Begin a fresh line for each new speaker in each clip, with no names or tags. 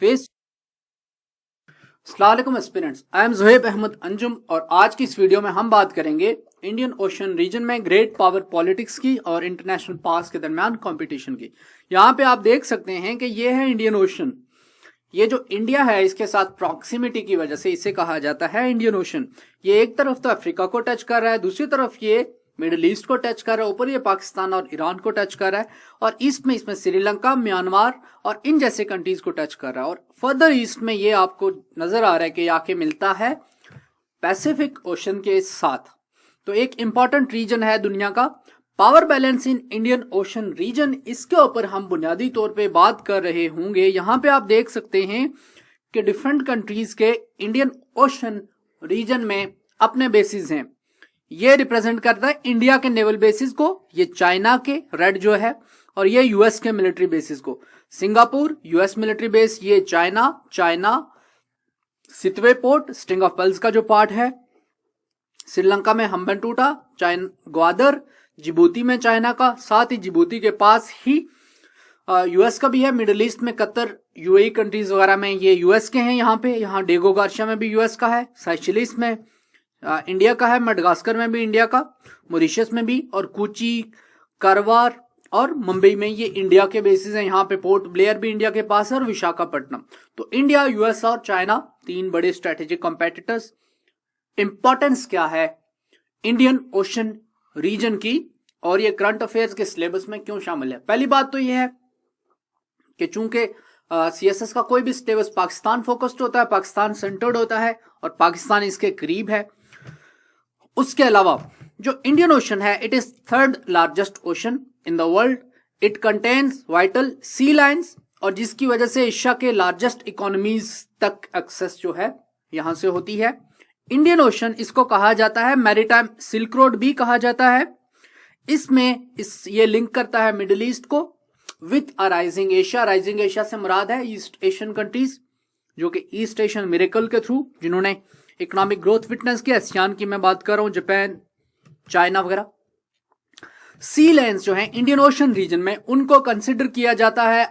Face. अस्सलाम वालेकुम aspirants, I am Zuhaib Ahmad Anjum और आज की इस वीडियो में हम बात करेंगे इंडियन ओशन रीजन में ग्रेट पावर पॉलिटिक्स की और इंटरनेशनल पावर्स के दरमियान कंपटीशन की। यहाँ पे आप देख सकते हैं कि ये है इंडियन ओशन। ये जो इंडिया है इसके साथ प्रॉक्सिमिटी की वजह से इसे कहा जाता है इंडियन ओशन। ये एक तरफ तो अफ्रीका को टच कर रहा है, दूसरी तरफ ये मिडिल ईस्ट को टच कर रहा है, ऊपर ये पाकिस्तान और ईरान को टच कर रहा है और ईस्ट में इसमें श्रीलंका, म्यांमार और इन जैसे कंट्रीज को टच कर रहा है। और फर्दर ईस्ट में ये आपको नजर आ रहा है कि आके मिलता है पैसिफिक ओशन के साथ। तो एक इंपॉर्टेंट रीजन है दुनिया का। Power balance in Indian Ocean region, इसके ऊपर हम बुनियादी तौर पे बात कर रहे होंगे। यहाँ पे आप देख सकते हैं कि डिफरेंट कंट्रीज के इंडियन ओशन रीजन में अपने बेसिस हैं। ये रिप्रेजेंट करता है इंडिया के नेवल बेसिस को, ये चाइना के रेड जो है, और ये यूएस के मिलिट्री बेसिस को। सिंगापुर यूएस मिलिट्री बेस, ये China Sittwe port string of pearls का जो पार्ट है, श्रीलंका में हम्बनटोटा, चाइना ग्वादर, जिबूती में चाइना का, साथ ही जिबूती के पास ही यूएस का भी है। मिडिल ईस्ट में कतर, यूएई कंट्रीज वगैरह में ये यूएस के हैं। यहाँ डेगो गार्शिया में भी यूएस का है, साइचिलिस में इंडिया का है, मडगास्कर में भी इंडिया का, मॉरिशस में भी, और कोची, करवार और मुंबई में ये इंडिया के बेसिस हैं। यहाँ पे पोर्ट ब्लेयर भी इंडिया के पास है और विशाखापट्टनम। तो इंडिया, यूएस और चाइना, तीन बड़े स्ट्रेटेजिक कॉम्पिटिटर्स। इंपॉर्टेंस क्या है इंडियन ओशन रीजन की और ये करंट अफेयर्स के सिलेबस में क्यों शामिल है? पहली बात तो ये है कि चूंकि सीएसएस का कोई भी सिलेबस पाकिस्तान फोकस्ड होता है, पाकिस्तान सेंटर्ड होता है और पाकिस्तान इसके करीब है। उसके अलावा जो इंडियन ओशन है, it is third largest ocean in the world. It contains vital sea lines और जिसकी वजह से एशिया के लार्जेस्ट इकोनॉमीज तक एक्सेस जो है यहां से होती है। इंडियन ओशन इसको कहा जाता है मैरीटाइम सिल्क रोड भी कहा जाता है। इसमें ये लिंक करता है मिडिल ईस्ट को with a rising Asia. Rising Asia से मुराद है ईस्ट एशियन कंट्रीज, जो कि ईस्ट एशियन मिरेकल के थ्रू जिन्होंने इकोनॉमिक ग्रोथ विटनेस किया। आसियान की मैं बात कर रहा हूं, जापान, चाइना वगैरह। सी लेन्स जो है इंडियन ओशन रीजन में, उनको कंसिडर किया जाता है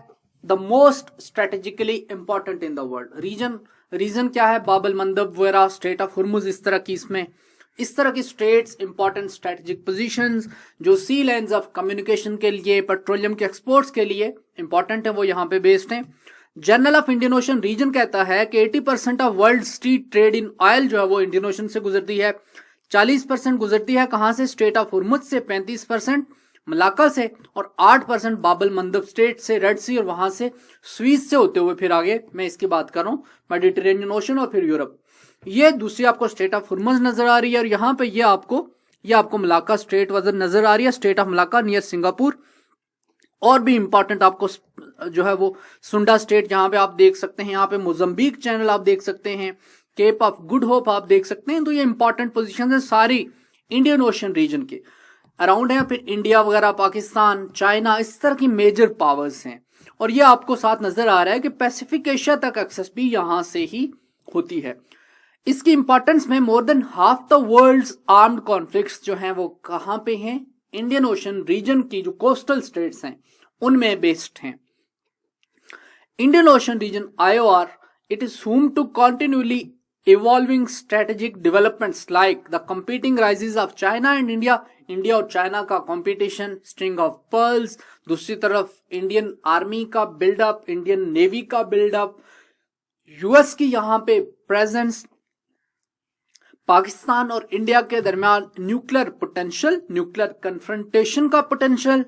the most strategically important in the world. Region क्या है? बाबल मंदब वगैरह, स्ट्रेट ऑफ हुर्मुज, इस तरह की स्टेट्स, इंपॉर्टेंट स्ट्रेटेजिक पोजीशंस जो सी लेन्स ऑफ कम्युनिकेशन के लिए, पेट्रोलियम के एक्सपोर्ट्स के लिए इंपॉर्टेंट है, वो यहाँ पे बेस्ड हैं। Journal of Indian Ocean region कहता है कि 80% of world street trade in oil जो है वो इंडियन ओशन से गुजरती है। 40% गुजरती है कहां से? स्ट्रेट ऑफ हुर्मुज से, 35% मलाक्का से और 8% बाबल मंदब स्टेट से, रेड सी और वहां से स्वीज से होते हुए फिर आगे मैं इसकी बात कर रहा हूं, मेडिटेरेनियन ओशन और फिर यूरोप। ये दूसरी आपको स्टेट ऑफ हुर्मुज नजर आ रही है और यहाँ पे ये आपको मलाक्का स्टेट वजन नजर आ रही है, state of Malacca near Singapore. और भी इंपॉर्टेंट आपको जो है वो सुंडा स्टेट यहाँ पे आप देख सकते हैं, यहाँ पे मोजम्बिक चैनल आप देख सकते हैं, केप ऑफ गुड होप आप देख सकते हैं। तो ये इंपॉर्टेंट पोजीशन है सारी इंडियन ओशन रीजन के अराउंड है। फिर इंडिया वगैरह, पाकिस्तान, चाइना, इस तरह की मेजर पावर्स हैं और ये आपको साथ नजर आ रहा है कि पैसिफिक एशिया तक एक्सेस भी यहां से ही होती है। इसकी इंपॉर्टेंस में more than half the world's armed conflicts जो हैं वो कहां पे हैं? इंडियन ओशन रीजन की जो कोस्टल स्टेट्स हैं उनमें बेस्ड हैं। Indian Ocean region IOR, it is home to continually evolving strategic developments like the competing rises of China and India। India और चाइना का कंपटीशन, स्ट्रिंग ऑफ पर्ल्स, दूसरी तरफ Indian army का buildup, Indian navy का buildup, US की यहां पे presence, Pakistan और इंडिया के दरमियान न्यूक्लियर पोटेंशियल, न्यूक्लियर कन्फ्रंटेशन का पोटेंशियल,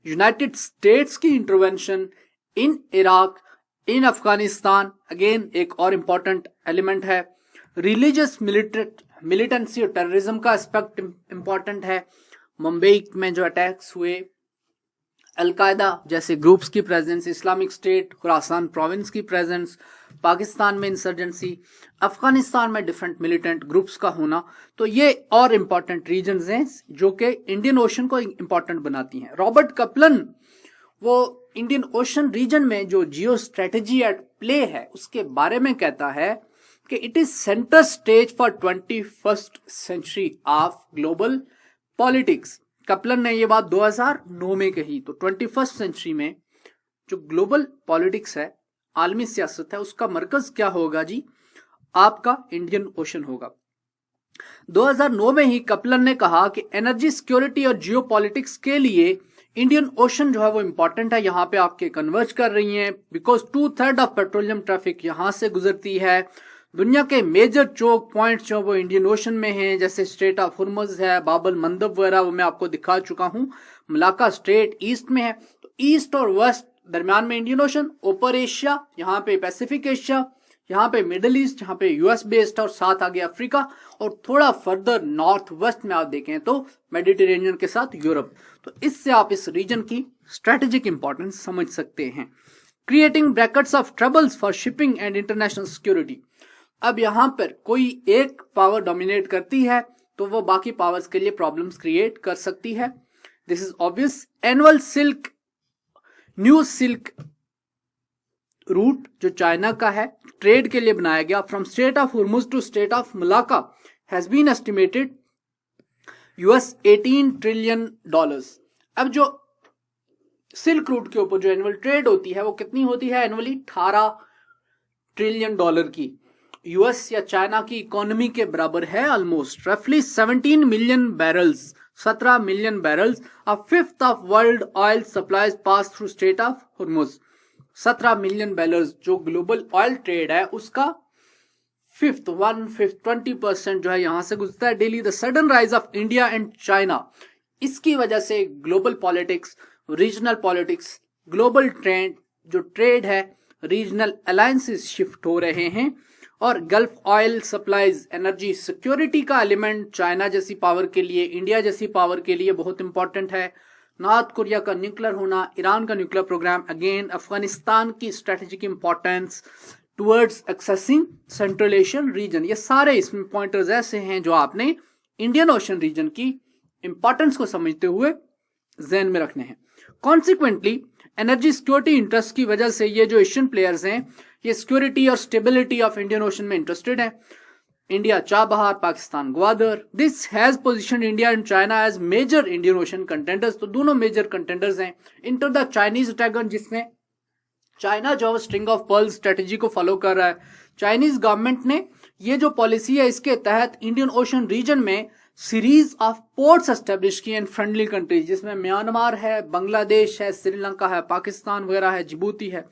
यूनाइटेड स्टेट्स की intervention in Iraq, in Afghanistan, again एक और इंपॉर्टेंट एलिमेंट है। रिलीजियस मिलिटेंसी और टेररिज्म का एस्पेक्ट इंपॉर्टेंट है। मुंबई में जो अटैक्स हुए, अलकायदा जैसे ग्रुप्स की presence, Islamic state, Khorasan province की प्रेजेंस, पाकिस्तान में इंसर्जेंसी, अफगानिस्तान में डिफरेंट मिलिटेंट ग्रुप्स का होना। तो ये और इंपॉर्टेंट रीजन्स हैं जो कि इंडियन ओशन को इंपॉर्टेंट बनाती हैं। रॉबर्ट कपलन वो इंडियन ओशन रीजन में जो जियो स्ट्रेटेजी एट प्ले है उसके बारे में कहता है कि it is centre stage for 21st century of global politics. Kaplan ने ये बात 2009 में कही। तो 21st सेंचुरी में जो ग्लोबल पॉलिटिक्स है आलमी सियासत है उसका मरकज क्या होगा जी? आपका इंडियन ओशन होगा। 2009 में ही कपलन ने कहा कि एनर्जी सिक्योरिटी और जियोपॉलिटिक्स के लिए इंडियन ओशन जो है वो इंपॉर्टेंट है। यहाँ पे आपके कन्वर्ज कर रही हैं बिकॉज 2/3 ऑफ पेट्रोलियम ट्रैफिक यहाँ से गुजरती है। दुनिया के मेजर चोक पॉइंट्स जो वो इंडियन ओशन में हैं, जैसे स्ट्रेट ऑफ हुर्मुज है, बाबल मंदब वगैरह, वो मैं आपको दिखा चुका हूँ। मलाका स्ट्रेट ईस्ट में है, तो ईस्ट और वेस्ट दरमियान में इंडियन ओशन, ऊपर एशिया, यहाँ पे पैसिफिक एशिया, यहाँ पे मिडिल ईस्ट, यहाँ पे यूएस बेस्ड और साथ आगे अफ्रीका, और थोड़ा फर्दर नॉर्थ वेस्ट में आप देखें तो मेडिटेरेनियन के साथ यूरोप। तो इससे आप इस रीजन की स्ट्रेटेजिक इंपॉर्टेंस समझ सकते हैं। Creating brackets of troubles for shipping and international security. अब यहां पर कोई एक पावर डोमिनेट करती है तो वो बाकी पावर्स के लिए प्रॉब्लम्स क्रिएट कर सकती है। This is obvious. Annual silk new silk route जो चाइना का है, ट्रेड के लिए बनाया गया, from strait of Hormuz to strait of Malacca has been estimated $18 trillion. अब जो सिल्क रूट के ऊपर जो एनुअल ट्रेड होती है वो कितनी होती है? एनुअली $18 ट्रिलियन की। यूएस या चाइना की इकोनॉमी के बराबर है ऑलमोस्ट, रफली 17 million barrels, 17 million barrels. A fifth of world oil supplies pass through strait of Hormuz. 17 million barrels जो ग्लोबल ऑयल ट्रेड है उसका 20% जो है यहां से गुजरता है daily. The sudden rise of India and China, इसकी वजह से global politics, regional politics, global trend जो ट्रेड है, रीजनल अलायंसेस शिफ्ट हो रहे हैं। और gulf oil supplies, energy security का एलिमेंट चाइना जैसी पावर के लिए, इंडिया जैसी पावर के लिए बहुत इंपॉर्टेंट है। नॉर्थ कोरिया का न्यूक्लियर होना, ईरान का न्यूक्लियर प्रोग्राम, अगेन अफगानिस्तान की strategic importance towards accessing central Asian reason, ये सारे इसमें पॉइंटर्स ऐसे हैं जो आपने इंडियन ओशन रीजन की इंपॉर्टेंस को समझते हुए ज़हन में रखने हैं। कॉन्सिक्वेंटली एनर्जी सिक्योरिटी इंटरेस्ट की वजह से ये जो एशियन प्लेयर्स हैं ये सिक्योरिटी और स्टेबिलिटी ऑफ इंडियन ओशन में इंटरेस्टेड है। India Chabahar, Pakistan Gwadar. This has positioned India and China as major Indian Ocean contenders. तो दोनों मेजर कंटेंडर्स हैं। इंटर द चाइनीज ड्रैगन, जिसमें चाइना जो स्ट्रिंग ऑफ पर्ल्स स्ट्रेटेजी को फॉलो कर रहा है। चाइनीज गवर्नमेंट ने ये जो पॉलिसी है इसके तहत इंडियन ओशन रीजन में सीरीज ऑफ पोर्ट्स एस्टेब्लिश किए इन फ्रेंडली कंट्रीज, जिसमें म्यांमार है, बांग्लादेश है, श्रीलंका है, पाकिस्तान वगैरह है, जिबूती है।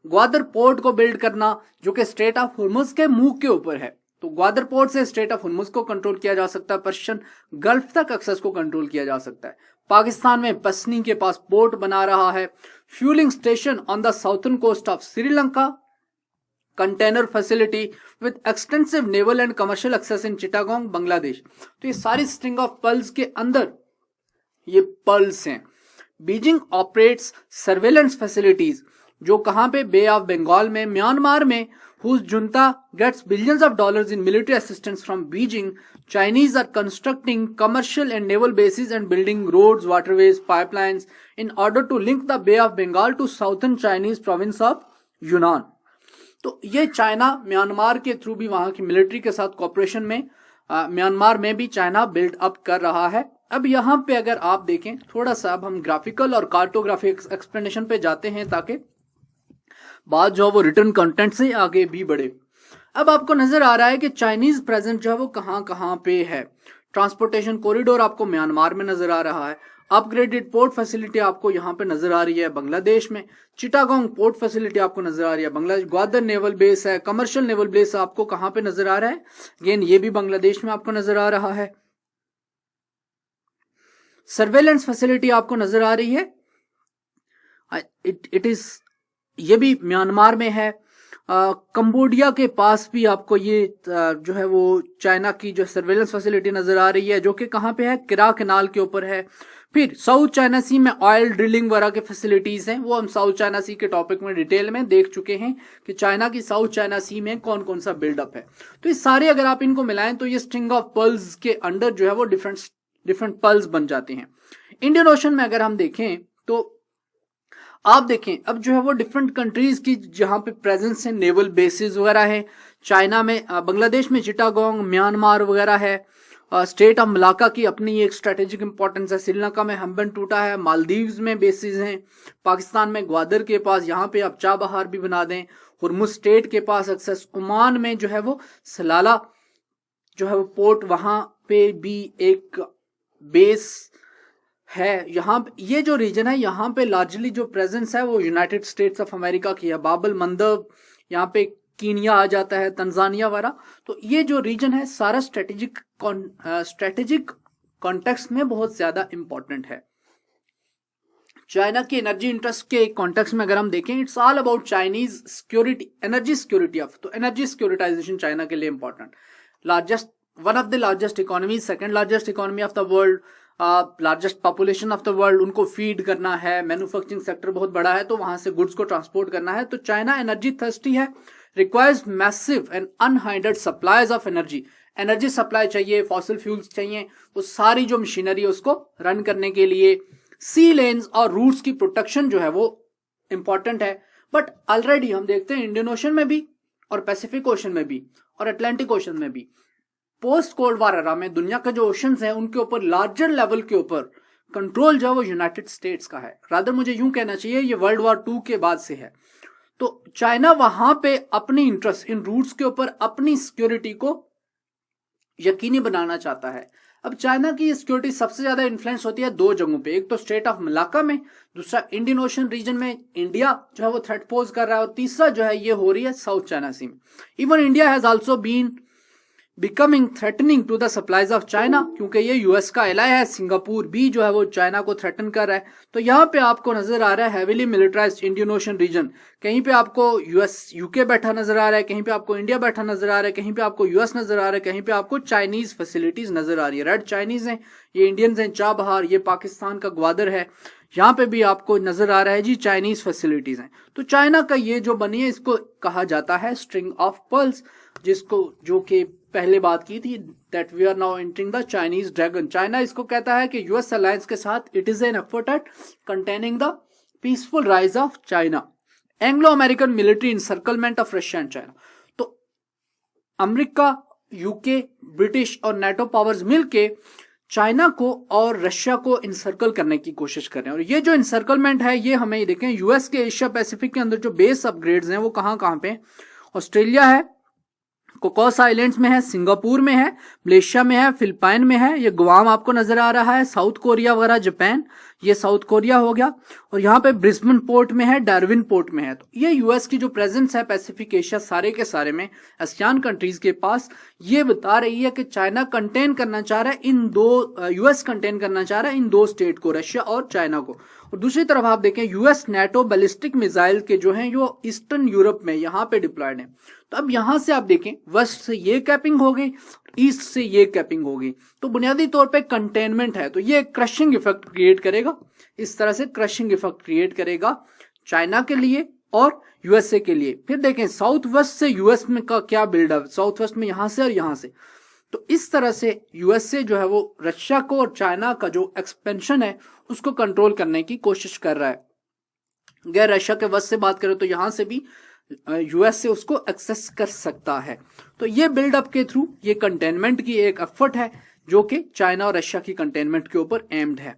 ग्वादर पोर्ट को बिल्ड करना जो कि स्ट्रेट ऑफ हुर्मुज के मुंह के ऊपर है, तो ग्वादर पोर्ट से स्ट्रेट ऑफ हुर्मुज को कंट्रोल किया जा सकता है, पर्शियन गल्फ तक एक्सेस को कंट्रोल किया जा सकता है। पाकिस्तान में पसनी के पास पोर्ट बना रहा है। Fuelling station on the southern coast of Sri Lanka, container facility with extensive naval and commercial access in Chittagong, Bangladesh. तो ये सारी स्ट्रिंग ऑफ पर्ल्स के अंदर ये पर्ल्स हैं। बीजिंग ऑपरेट्स सर्वेलेंस फैसिलिटीज जो कहां पे? बे ऑफ बंगाल में, म्यांमार में, whose junta gets billions of dollars in military assistance from Beijing. Chinese are constructing commercial and naval bases and building roads, waterways, pipelines in order to link the Bay of Bengal to southern Chinese province of Yunnan. तो ये China Myanmar के through भी वहां की military के साथ corporation में Myanmar में भी चाइना बिल्ड अप कर रहा है। अब यहाँ पे अगर आप देखें थोड़ा सा, अब हम ग्राफिकल और कार्टोग्राफिक एक्सप्लेनेशन पे जाते हैं ताकि बात जो वो रिटर्न कंटेंट से आगे भी बढ़े। अब आपको नजर आ रहा है कि चाइनीज प्रेजेंस जो है वो कहां पे है। ट्रांसपोर्टेशन कॉरिडोर आपको म्यांमार में नजर आ रहा है। अपग्रेडेड पोर्ट फैसिलिटी आपको यहाँ पे नजर आ रही है बांग्लादेश में। चिटागोंग पोर्ट फैसिलिटी आपको नजर आ रही है बांग्लादेश। ग्वादर नेवल बेस है, कमर्शियल नेवल बेस आपको कहां पे नजर आ रहा है? अगेन ये भी बांग्लादेश में आपको नजर आ रहा है। सर्वेलेंस फैसिलिटी आपको नजर आ रही है, इट इज ये भी म्यांमार में है। कंबोडिया के पास भी आपको ये जो है वो चाइना की जो सर्वेलेंस फैसिलिटी नजर आ रही है, जो कि कहां पे है? किरा कैनाल के ऊपर है। फिर साउथ चाइना सी में ऑयल ड्रिलिंग वगैरह के फैसिलिटीज हैं, वो हम साउथ चाइना सी के टॉपिक में डिटेल में देख चुके हैं कि चाइना की साउथ चाइना सी में कौन कौन सा बिल्डअप है। तो ये सारे अगर आप इनको मिलाएं तो ये स्ट्रिंग ऑफ पर्ल्स के अंडर जो है वो डिफरेंट पर्ल्स बन जाते हैं। इंडियन ओशन में अगर हम देखें तो आप देखें अब जो है वो डिफरेंट कंट्रीज की जहां पे प्रेजेंस है, नेवल बेसिस वगैरह है। चाइना में, बांग्लादेश में चिटागोंग, म्यांमार वगैरह है, स्टेट ऑफ मलाका की अपनी एक स्ट्रेटेजिक इंपॉर्टेंस है। श्रीलंका में हम्बन टूटा है, मालदीव्स में बेसिस हैं, पाकिस्तान में ग्वादर के पास, यहाँ पे आप चाबहार भी बना दें, हुर्मुज स्टेट के पास एक्सेस, ओमान में जो है वो सलाला जो है वो पोर्ट, वहां पे भी एक बेस है। यहाँ ये जो रीजन है यहाँ पे लार्जली जो प्रेजेंस है वो यूनाइटेड स्टेट्स ऑफ अमेरिका की है। बाबल मंदब, यहाँ पे कीनिया आ जाता है, तंजानिया वगैरह। तो ये जो रीजन है सारा स्ट्रेटेजिक कॉन्टेक्स्ट में बहुत ज्यादा इंपॉर्टेंट है। चाइना के एनर्जी इंटरेस्ट के कॉन्टेक्स्ट में अगर हम देखें, it's all about Chinese security, energy security of, तो एनर्जी सिक्योरिटाइजेशन चाइना के लिए important. Largest, one of the largest economy, second largest economy of the world, largest population of the world, उनको feed करना है, मैन्युफैक्चरिंग सेक्टर बहुत बड़ा है तो वहां से गुड्स को ट्रांसपोर्ट करना है। तो चाइना एनर्जी थर्स्टी है, requires massive and unhindered supplies of energy. Energy supply चाहिए, फॉसिल फ्यूल्स चाहिए, वो सारी जो मशीनरी है उसको रन करने के लिए सी लेन्स और रूट्स की प्रोटेक्शन जो है वो इंपॉर्टेंट है। बट ऑलरेडी हम देखते हैं इंडियन ओशन में भी और पैसिफिक ओशन में भी और अटलांटिक ओशन में भी पोस्ट कोल्ड वार एरा में दुनिया के जो ओशंस हैं उनके ऊपर लार्जर लेवल के ऊपर कंट्रोल जो है वो यूनाइटेड स्टेट्स का है। रादर मुझे यूं कहना चाहिए ये वर्ल्ड वॉर 2 के बाद से है। तो चाइना वहां पे अपनी इंटरेस्ट इन रूट्स के ऊपर अपनी सिक्योरिटी को यकीनी बनाना चाहता है। अब चाइना की सिक्योरिटी सबसे ज्यादा इन्फ्लुएंस होती है दो जगहों पे, एक तो स्टेट ऑफ मलाका में, दूसरा इंडियन ओशन रीजन में इंडिया जो है वो थ्रेट पोज कर रहा है, और तीसरा जो है ये हो रही है साउथ चाइना सी में। Even India has also been becoming threatening to the supplies of China, क्योंकि ये यूएस का एलाय है। सिंगापुर भी जो है वो चाइना को थ्रेटन कर रहा है। तो यहाँ पे आपको नजर आ रहा है heavily militarised Indian Ocean reason. कहीं पे आपको यूएस यूके बैठा नजर आ रहा है, कहीं पे आपको इंडिया बैठा नजर आ रहा है, कहीं पे आपको यूएस नजर आ रहा है, कहीं पे आपको चाइनीज फैसिलिटीज नजर आ रही है। रेड चाइनीज हैं, ये इंडियंस हैं, चाबहार, ये पाकिस्तान का ग्वादर है, यहाँ पे भी आपको नजर आ रहा है जी चाइनीज फैसिलिटीज हैं। तो चाइना का ये जो बनी है इसको कहा जाता है स्ट्रिंग ऑफ पर्ल्स, जिसको जो कि पहले बात की थी that we are now entering the Chinese dragon. China इसको कहता है कि यूएस अलायंस के साथ it is an effort at containing the peaceful rise of China, Anglo American military encirclement of Russia and China. तो अमेरिका, यूके, ब्रिटिश और NATO powers मिलके China को और रशिया को इंसर्कल करने की कोशिश कर रहे हैं। और ये जो इंसर्कलमेंट है ये हमें ये देखें, यूएस के एशिया पैसिफिक के अंदर जो बेस अपग्रेड्स हैं वो कहां कहां पे, ऑस्ट्रेलिया है, कोकोस आइलैंड्स में है, सिंगापुर में है, मलेशिया में है, फिलिपाइन में है, ये गुआम आपको नजर आ रहा है, साउथ कोरिया वगैरह, जापान, ये साउथ कोरिया हो गया, और यहाँ पे ब्रिस्बेन पोर्ट में है, डार्विन पोर्ट में है। तो ये यूएस की जो प्रेजेंस है पैसिफिक एशिया सारे के सारे में आसियान कंट्रीज के पास, ये बता रही है कि चाइना कंटेन करना चाह रहा है इन दो, यूएस कंटेन करना चाह रहा है इन दो स्टेट को, रशिया और चाइना को। और दूसरी तरफ आप देखें यूएस नेटो बैलिस्टिक मिसाइल के जो हैं जो ईस्टर्न यूरोप में यहाँ पे डिप्लॉयड हैं। तो अब यहां से आप देखें वेस्ट से ये कैपिंग हो गई, ईस्ट से ये कैपिंग हो गई, तो बुनियादी तौर पे कंटेनमेंट है। तो ये क्रशिंग इफेक्ट क्रिएट करेगा, इस तरह से क्रशिंग इफेक्ट क्रिएट करेगा चाइना के लिए और यूएसए के लिए। फिर देखें साउथ वेस्ट से यूएस में का क्या बिल्डअप, साउथ वेस्ट में यहां से और यहां से। तो इस तरह से यूएसए जो है वो रशिया को और चाइना का जो एक्सपेंशन है उसको कंट्रोल करने की कोशिश कर रहा है। अगर रशिया के वेस्ट से बात करें तो यहां से भी यूएस से उसको एक्सेस कर सकता है। तो ये बिल्डअप के थ्रू ये कंटेनमेंट की एक एफर्ट है जो कि चाइना और रशिया की कंटेनमेंट के ऊपर एम्ड है।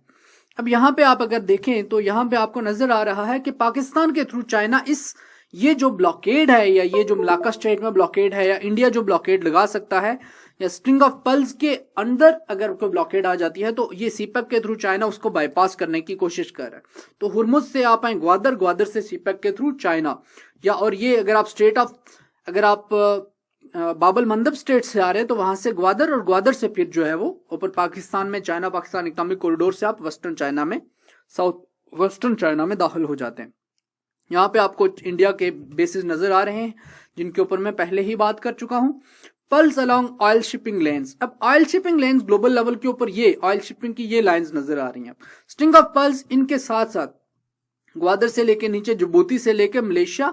अब यहाँ पे आप अगर देखें तो यहाँ पे आपको नजर आ रहा है कि पाकिस्तान के थ्रू चाइना ये जो ब्लॉकेड है या ये जो मलाका स्ट्रेट में ब्लॉकेड है या इंडिया जो ब्लॉकेड लगा सकता है या स्ट्रिंग ऑफ पर्ल्स के अंदर अगर कोई ब्लॉकेड आ जाती है तो ये सीपेक के थ्रू चाइना उसको बाईपास करने की कोशिश कर रहा है। तो हुर्मुज से आप आए ग्वादर, ग्वादर से सीपेक के थ्रू चाइना, या और ये अगर आप बाबल मंदब स्टेट से आ रहे हैं तो वहां से ग्वादर, और ग्वादर से फिर जो है वो ऊपर पाकिस्तान में चाइना पाकिस्तान इकोनॉमिक कॉरिडोर से आप वेस्टर्न चाइना में, साउथ वेस्टर्न चाइना में दाखिल हो जाते हैं। यहाँ पे आपको इंडिया के बेसिस नजर आ रहे हैं जिनके ऊपर मैं पहले ही बात कर चुका हूं। Pulls along oil shipping lanes, अब oil shipping lanes global level के ऊपर ये ऑयल शिपिंग की ये लाइंस नजर आ रही हैं। स्ट्रिंग ऑफ पल्स इनके साथ साथ ग्वादर से लेके नीचे जिबूती से लेके मलेशिया,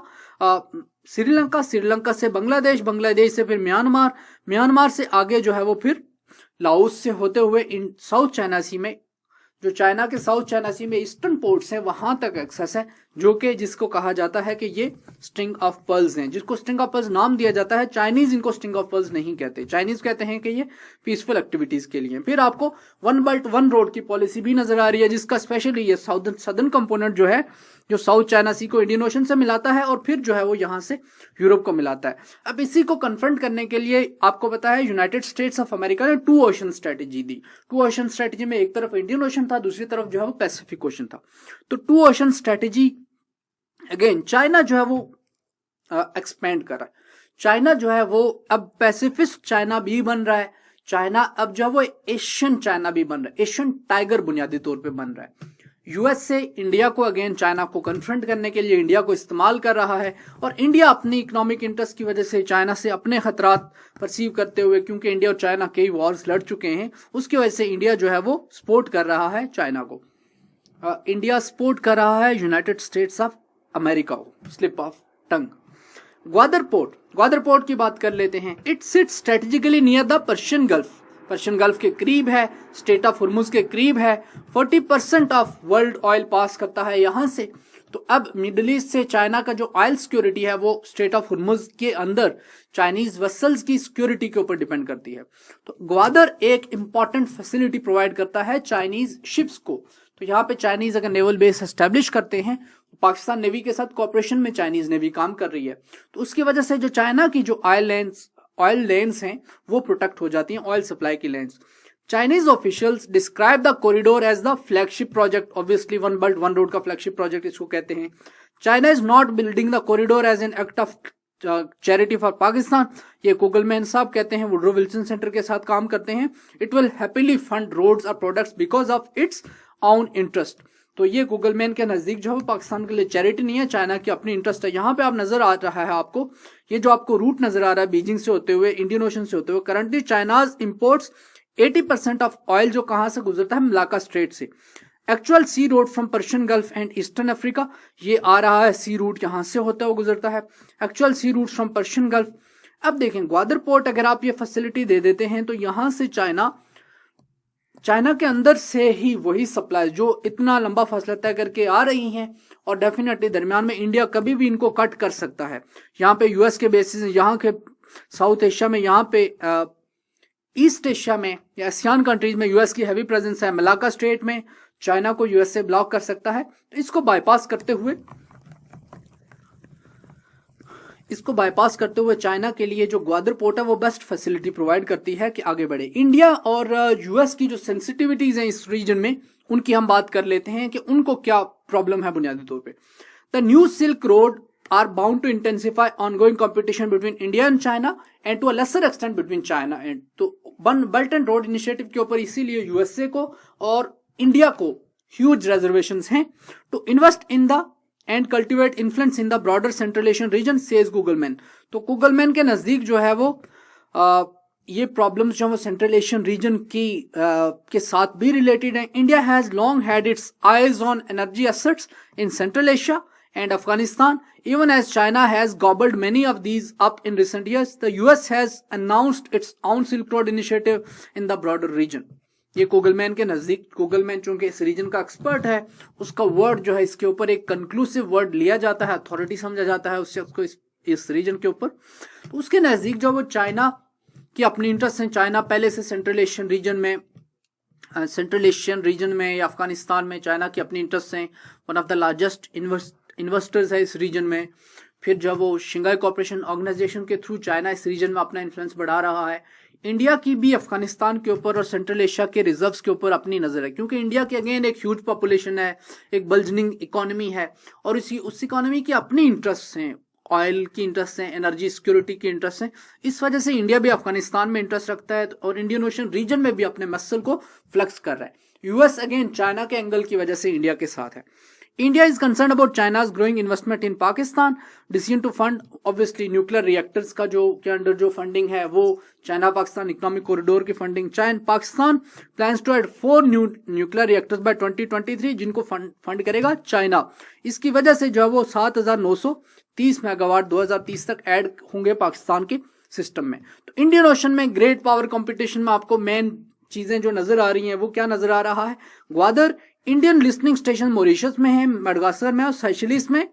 श्रीलंका, श्रीलंका से बांग्लादेश, बांग्लादेश से फिर म्यांमार, म्यांमार से आगे जो है वो फिर लाओस से होते हुए इन साउथ चाइना सी में, जो चाइना के साउथ चाइना सी में ईस्टर्न पोर्ट्स हैं वहां तक एक्सेस है जो कि जिसको कहा जाता है कि ये स्ट्रिंग ऑफ पर्ल्स हैं, जिसको स्ट्रिंग ऑफ पर्ल्स नाम दिया जाता है। चाइनीज इनको स्ट्रिंग ऑफ पर्ल्स नहीं कहते, चाइनीज कहते हैं कि ये पीसफुल एक्टिविटीज के लिए। फिर आपको वन बेल्ट वन रोड की पॉलिसी भी नजर आ रही है, जिसका स्पेशली ये सदर्न कंपोनेंट जो है, जो साउथ चाइना सी को इंडियन ओशन से मिलाता है और फिर जो है वो यहां से यूरोप को मिलाता है। अब इसी को कन्फ्रंट करने के लिए आपको पता है यूनाइटेड स्टेट्स ऑफ अमेरिका ने टू ओशन स्ट्रेटेजी दी। टू ओशन स्ट्रेटेजी में एक तरफ इंडियन ओशन था, दूसरी तरफ जो है वो पैसिफिक ओशन था। तो two ocean strategy again China जो है वो एक्सपेंड कर रहा है। चाइना जो है वो अब पैसिफिक चाइना भी बन रहा है, चाइना अब जो है वो एशियन चाइना भी बन रहा है, एशियन टाइगर बुनियादी तौर पे बन रहा है। यूएस से इंडिया को अगेन चाइना को कन्फ्रंट करने के लिए इंडिया को इस्तेमाल कर रहा है, और इंडिया अपनी इकोनॉमिक इंटरेस्ट की वजह से चाइना से अपने खतरात परसीव करते हुए, क्योंकि इंडिया और चाइना कई वॉर्स लड़ चुके हैं, उसकी वजह से इंडिया जो है वो सपोर्ट कर रहा है चाइना को। इंडिया सपोर्ट कर रहा है यूनाइटेड स्टेट्स ऑफ अमेरिका को। Slip of tongue. Gwadar port की बात कर लेते हैं। It sits strategically near the Persian gulf के करीब है, स्टेट ऑफ हुर्मुज के करीब है। 40% ऑफ वर्ल्ड ऑयल पास करता है यहां से। तो अब मिडिल ईस्ट से चाइना का जो ऑयल सिक्योरिटी है वो स्टेट ऑफ हुर्मुज के अंदर चाइनीज वेसल्स की सिक्योरिटी के ऊपर डिपेंड करती है। तो ग्वादर एक इंपॉर्टेंट फैसिलिटी प्रोवाइड करता है चाइनीज शिप्स को। तो यहाँ पे चाइनीज अगर नेवल बेस एस्टेब्लिश करते हैं, पाकिस्तान नेवी के साथ कॉपरेशन में चाइनीज नेवी काम कर रही है, तो उसकी वजह से जो चाइना की जो ऑयल लेन्स हैं वो प्रोटेक्ट हो जाती हैं, ऑयल सप्लाई की lanes. Chinese officials describe the corridor as the flagship project. Obviously one belt one road का फ्लैगशिप प्रोजेक्ट इसको कहते हैं। China is not building the corridor as an act of charity for Pakistan. ये Kugelman साहब कहते हैं, Woodrow Wilson centre के साथ काम करते हैं। It will happily fund roads और products because of its own interest. तो ये गूगलमैन के नजदीक जो है पाकिस्तान के लिए चैरिटी नहीं है, चाइना की अपनी इंटरेस्ट है। यहाँ पे आप नजर आ रहा है आपको, ये जो आपको रूट नजर आ रहा है बीजिंग से होते हुए, इंडियन ओशन से होते हुए, currently China's imports 80% of oil जो कहां से गुजरता है, मलाका स्ट्रेट से। Actual sea road from Persian Gulf and Eastern Africa, ये आ रहा है सी रूट यहां से होता हुआ गुजरता है। Actual sea route from Persian Gulf. अब देखें ग्वादर पोर्ट अगर आप ये फैसिलिटी दे देते हैं तो यहां से चाइना के अंदर से ही वही सप्लाई जो इतना लंबा फासला तय करके आ रही हैं, और डेफिनेटली दरमियान में इंडिया कभी भी इनको कट कर सकता है। यहाँ पे यूएस के बेसिस, यहाँ के साउथ एशिया में, यहाँ पे ईस्ट एशिया में या एशियन कंट्रीज में यूएस की हैवी प्रेजेंस है। मलाका स्ट्रेट में चाइना को यूएस से ब्लॉक कर सकता है। तो इसको बाईपास करते हुए चाइना के लिए जो ग्वादर पोर्ट है वो बेस्ट फैसिलिटी प्रोवाइड करती है कि आगे बढ़े। इंडिया और यूएस की जो सेंसिटिविटीज हैं इस रीजन में, उनकी हम बात कर लेते हैं कि उनको क्या प्रॉब्लम है बुनियादी तौर पे। The new silk road are bound to intensify ongoing competition between India and China and to a lesser extent between China and. तो one belt and road initiative के ऊपर इसीलिए यूएसए को और इंडिया को ह्यूज रिजर्वेशंस हैं to invest in the and cultivate influence in the broader central Asian region, says गूगलमैन। तो गूगलमैन के नजदीक जो है वो ये प्रॉब्लम्स जो है वो सेंट्रल एशियन रीजन के साथ भी रिलेटेड है। India has long had it's eyes on energy assets in central Asia and Afghanistan, even as China has gobbled many of these up in recent years. The US has announced its own Silk Road initiative in the broader region. ये गूगलमैन के नजदीक, गूगलमैन चूंकि इस reason का expert है, उसका word जो है इसके ऊपर एक कंक्लूसिव वर्ड लिया जाता है, अथॉरिटी समझा जाता है उससे उसको इस रीजन के ऊपर। तो उसके नजदीक जो वो चाइना की अपनी इंटरेस्ट है, चाइना पहले से सेंट्रल एशियन रीजन में या अफगानिस्तान में चाइना की अपनी इंटरेस्ट है। One of the largest investors है इस रीजन में। फिर जब वो शंघाई कोऑपरेशन ऑर्गेनाइजेशन के थ्रू चाइना इस रीजन में अपना इन्फ्लुएंस बढ़ा रहा है। इंडिया की भी अफगानिस्तान के ऊपर और सेंट्रल एशिया के रिजर्व्स के ऊपर अपनी नजर है, क्योंकि इंडिया की अगेन एक ह्यूज पॉपुलेशन है, एक बल्जनिंग इकोनॉमी है, और उस इकोनॉमी की अपनी इंटरेस्ट हैं, ऑयल की इंटरेस्ट है, एनर्जी सिक्योरिटी की इंटरेस्ट है। इस वजह से इंडिया भी अफगानिस्तान में इंटरेस्ट रखता है और इंडियन ओशन रीजन में भी अपने मसल को फ्लेक्स कर रहा है। यूएस अगेन चाइना के एंगल की वजह से इंडिया के साथ है। India is concerned about China's growing investment in Pakistan, decision to fund obviously nuclear reactors का जो के अंडर जो फंडिंग है वो चाइना पाकिस्तान इकोनॉमिक कॉरिडोर की funding. Pakistan plans to add 4 nuclear reactors by 2023 जिनको फंड करेगा चाइना। इसकी वजह से जो है वो 7,930 मेगावाट 2030 तक ऐड होंगे पाकिस्तान के सिस्टम में। तो इंडियन ओशन में ग्रेट पावर कंपटीशन में आपको मेन चीजें जो नजर आ रही हैं वो क्या नजर आ रहा है। Gwadar Indian listening station Mauritius में है, मेडागास्कर में और सेशेल्स में।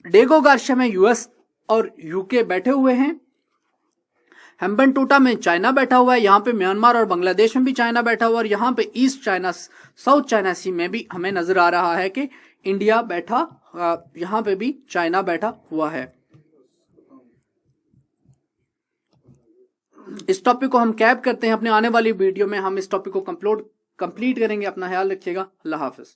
डेगो गार्शिया में यूएस और यूके बैठे हुए हैं। हेम्बनटोटा में चाइना बैठा हुआ है। यहाँ पे म्यांमार और बांग्लादेश में भी चाइना बैठा हुआ है। और यहाँ पे east China south China Sea में भी हमें नजर आ रहा है कि इंडिया बैठा, यहाँ पे भी चाइना बैठा हुआ है। इस टॉपिक को हम कैप करते हैं। अपने आने वाली वीडियो में हम इस टॉपिक को कंप्लीट करेंगे। अपना ख्याल रखिएगा। अल्लाह हाफिज।